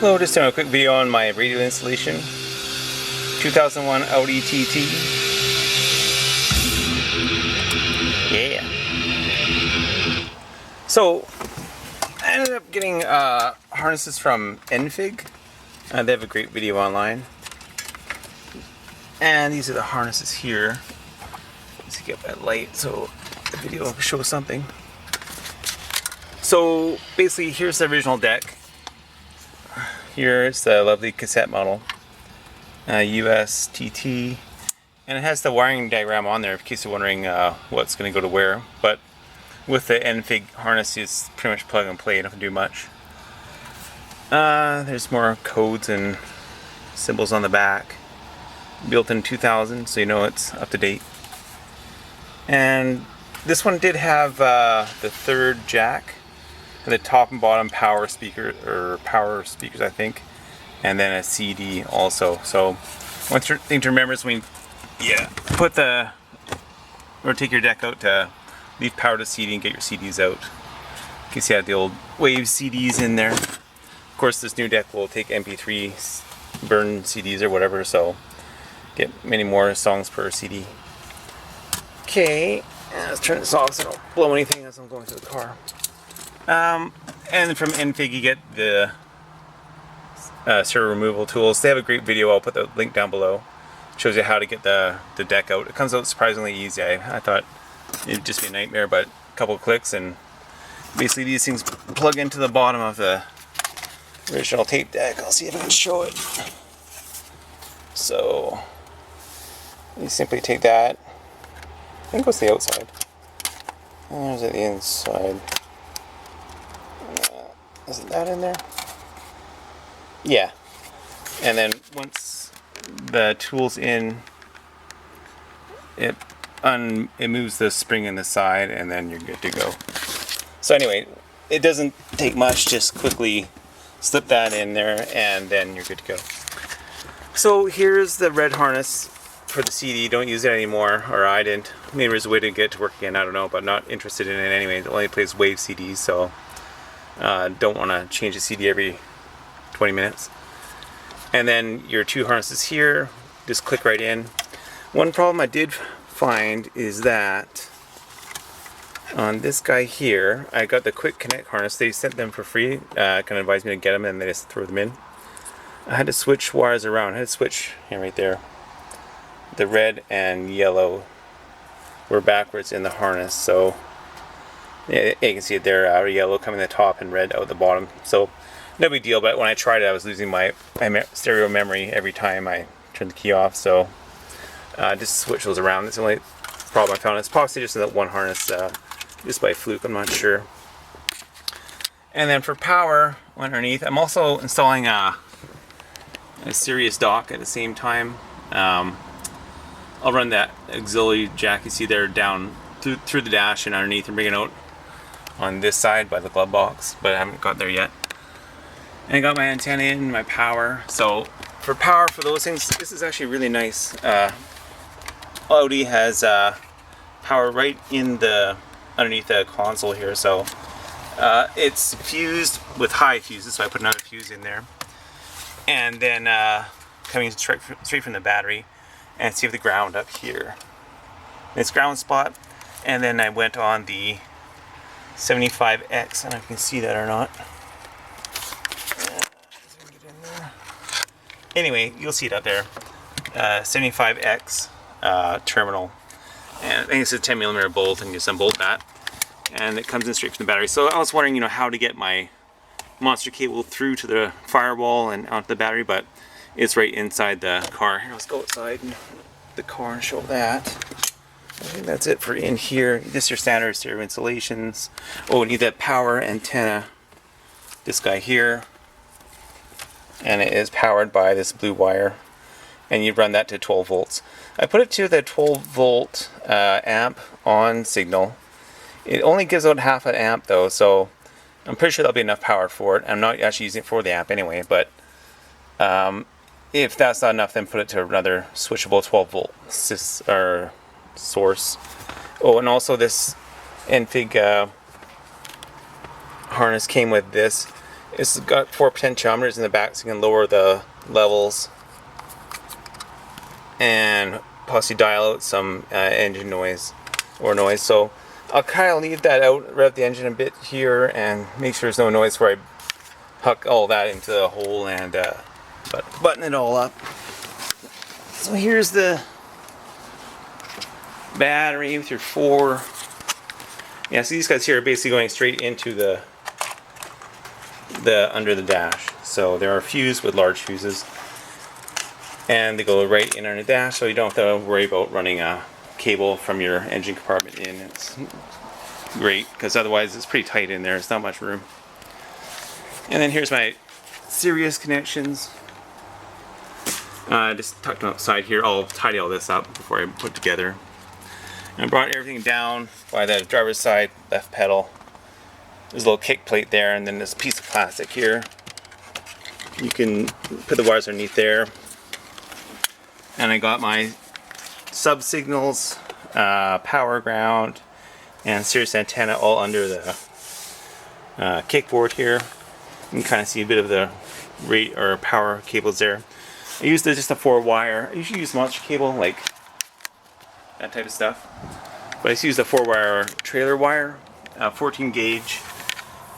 Hello, just doing a quick video on my radio installation. 2001 Audi TT. Yeah. So, I ended up getting harnesses from Enfig. They have a great video online. And these are the harnesses here. Let's get that light so the video will show something. So, basically, here's the original deck. Here's the lovely cassette model, US TT, and it has the wiring diagram on there in case you're wondering what's going to go to where. But with the Enfig harness, it's pretty much plug and play. You don't have to do much. There's more codes and symbols on the back. Built in 2000, so you know it's up to date. And this one did have the third jack. The top and bottom power speakers, I think, and then a CD also. So one thing to remember is when put the or take your deck out to leave power to CD and get your CDs out. In case you have the old Wave CDs in there. Of course, this new deck will take MP3 burn CDs or whatever, so get many more songs per CD. Okay, let's turn this off so I don't blow anything as I'm going through the car. And from Enfig you get the serial removal tools. They have a great video. I'll put the link down below. It shows you how to get the deck out. It comes out surprisingly easy. I thought it'd just be a nightmare, but a couple of clicks and basically these things plug into the bottom of the original tape deck. I'll see if I can show it. So you simply take that. I think what's the outside? There's the inside. Isn't that in there? Yeah. And then once the tool's in, it moves the spring in the side, and then you're good to go. So anyway, it doesn't take much. Just quickly slip that in there, and then you're good to go. So here's the red harness for the CD. Don't use it anymore, or I didn't. Maybe there's a way to get it to work again. I don't know, but not interested in it anyway. It only plays Wave CDs, so. Don't want to change the CD every 20 minutes. And then your two harnesses here, just click right in. One problem I did find is that on this guy here, I got the quick connect harness. They sent them for free, kind of advised me to get them and they just throw them in. I had to switch wires around. I had to switch right there. The red and yellow were backwards in the harness, so yeah, you can see it there, yellow coming at the top and red out the bottom. So no big deal, but when I tried it, I was losing my stereo memory every time I turned the key off. So just switch those around. That's the only problem I found. It's possibly just in that one harness, just by fluke, I'm not sure. And then for power underneath, I'm also installing a Sirius dock at the same time. I'll run that auxiliary jack you see there down through the dash and underneath and bring it out on this side by the glove box, but I haven't got there yet. And I got my antenna in, my power. So for power for those things, this is actually really nice. Audi has power right in underneath the console here, so it's fused with high fuses, so I put another fuse in there. And then coming straight from the battery, and see if the ground up here. It's ground spot, and then I went on the 75X. I don't know if you can see that or not. Anyway, you'll see it up there. 75X terminal, and I think it's a 10mm bolt, and just unbolt that, and it comes in straight from the battery. So I was wondering, how to get my monster cable through to the firewall and onto the battery, but it's right inside the car. Here, let's go outside the car and show that. I think that's it for in here. Just your standard stereo installations. Oh, we need that power antenna. This guy here. And it is powered by this blue wire. And you run that to 12 volts. I put it to the 12 volt amp on signal. It only gives out half an amp though, so I'm pretty sure that'll be enough power for it. I'm not actually using it for the amp anyway, but if that's not enough, then put it to another switchable 12 volt source. Oh, and also this Enfig harness came with this. It's got 4 potentiometers in the back, so you can lower the levels and possibly dial out some engine noise or noise. So I'll kind of leave that out, rev the engine a bit here, and make sure there's no noise where I huck all that into the hole and button it all up. So here's the battery with your 4. Yeah, so these guys here are basically going straight into the under the dash. So there are fused with large fuses, and they go right in on the dash, so you don't have to worry about running a cable from your engine compartment in. It's great because otherwise it's pretty tight in there. It's not much room. And then here's my Sirius connections. Just tucked them outside here. I'll tidy all this up before I put together. And I brought everything down by the driver's side left pedal. There's a little kick plate there, and then this piece of plastic here. You can put the wires underneath there. And I got my sub signals, power ground, and Sirius antenna all under the kickboard here. You can kind of see a bit of the rate or power cables there. I used just a 4-wire. I usually use monster cable, like that type of stuff. But I just used a 4-wire trailer wire, 14 gauge,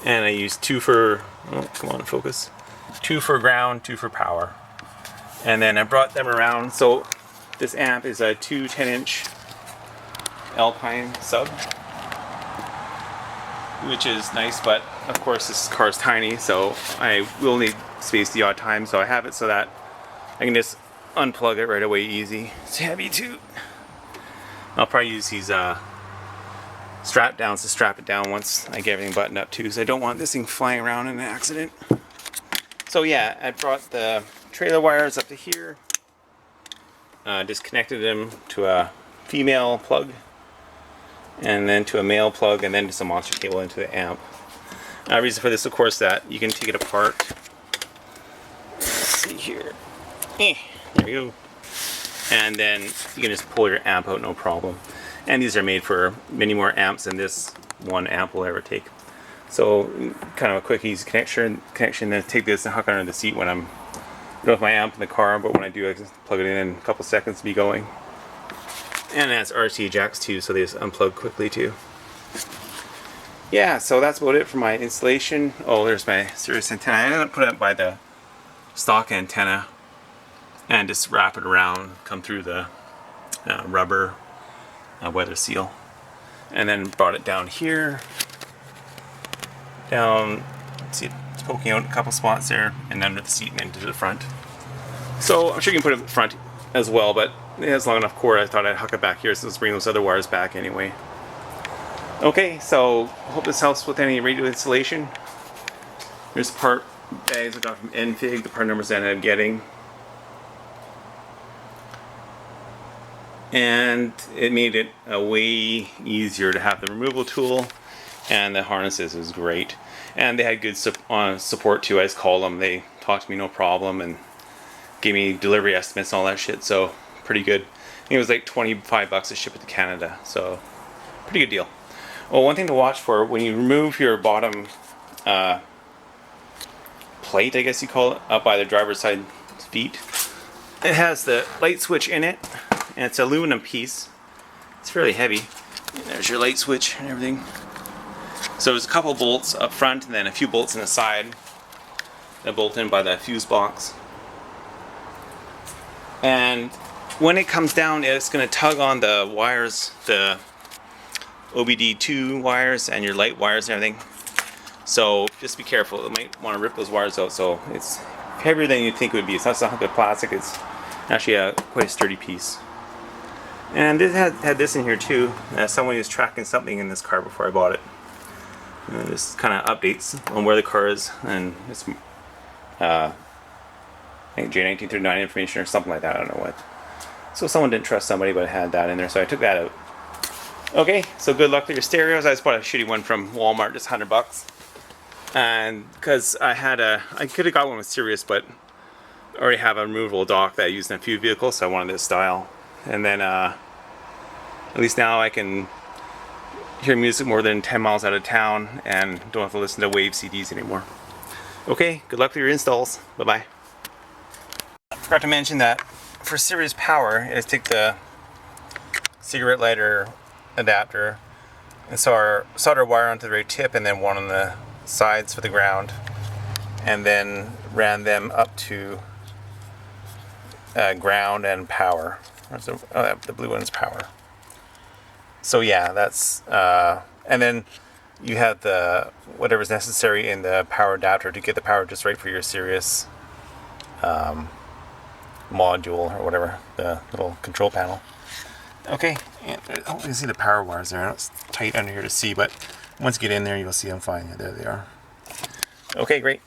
and I used 2 for, oh, come on, focus. 2 for ground, 2 for power. And then I brought them around. So this amp is a 2 10-inch Alpine sub, which is nice, but of course this car is tiny, so I will need space the odd time. So I have it so that I can just unplug it right away easy. It's heavy too. I'll probably use these strap downs to strap it down once I get everything buttoned up too, because I don't want this thing flying around in an accident. So yeah, I brought the trailer wires up to here, disconnected them to a female plug, and then to a male plug, and then just a monster cable into the amp. Reason for this, of course, that you can take it apart. Let's see here. There you go. And then you can just pull your amp out, no problem. And these are made for many more amps than this one amp will ever take. So kind of a quick, easy connection. Then take this and hook under the seat when I'm done with my amp in the car. But when I do, I just plug it in a couple seconds to be going. And that's RC jacks too, so they just unplug quickly too. Yeah, so that's about it for my installation. Oh, there's my Sirius antenna. I ended up putting it by the stock antenna and just wrap it around, come through the rubber weather seal, and then brought it down here. Down, see it's poking out a couple spots there, and under the seat and into the front. So I'm sure you can put it in the front as well, but it has long enough cord. I thought I'd huck it back here, so let's bring those other wires back anyway. Okay, so hope this helps with any radio installation. Here's the part bags I got from Enfig, the part numbers I ended up getting. And it made it way easier to have the removal tool, and the harnesses was great. And they had good support too. I just called them, they talked to me no problem, and gave me delivery estimates and all that shit, so pretty good. I think it was like $25 to ship it to Canada, so pretty good deal. Well, one thing to watch for when you remove your bottom plate, I guess you call it, up by the driver's side feet, it has the light switch in it, and it's an aluminum piece. It's fairly heavy. And there's your light switch and everything. So there's a couple bolts up front and then a few bolts on the side that bolt in by the fuse box. And when it comes down, it's going to tug on the wires, the OBD2 wires and your light wires and everything. So just be careful. It might want to rip those wires out. So it's heavier than you'd think it would be. It's not a hunk of plastic. It's actually quite a sturdy piece. And it had this in here too. Someone was tracking something in this car before I bought it. And this kind of updates on where the car is, and it's I think J1939 information or something like that. I don't know what. So someone didn't trust somebody, but it had that in there, so I took that out. Okay, so good luck with your stereos. I just bought a shitty one from Walmart, just $100. And because I could have got one with Sirius, but I already have a removable dock that I use in a few vehicles, so I wanted this style. And then at least now I can hear music more than 10 miles out of town and don't have to listen to wave CDs anymore. Okay, good luck with your installs. Bye-bye. I forgot to mention that for Sirius power, is take the cigarette lighter adapter and solder wire onto the very tip and then one on the sides for the ground, and then ran them up to ground and power. The blue one's power. So yeah, that's and then you have the whatever's necessary in the power adapter to get the power just right for your Sirius module or whatever, the little control panel. Okay, and you can see the power wires there. It's tight under here to see, but once you get in there, you'll see them fine. Yeah, there they are. Okay, great.